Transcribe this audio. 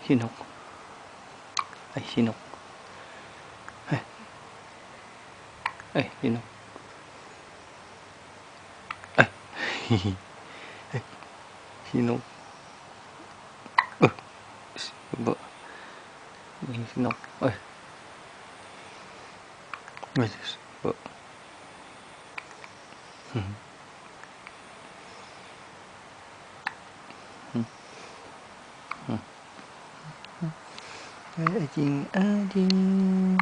sinok. Ay, sinok. Ay, sinok. Ay, ay, sinok. Ba? Ay, sinok. Ay. Ay, ba? Ajing, ajing.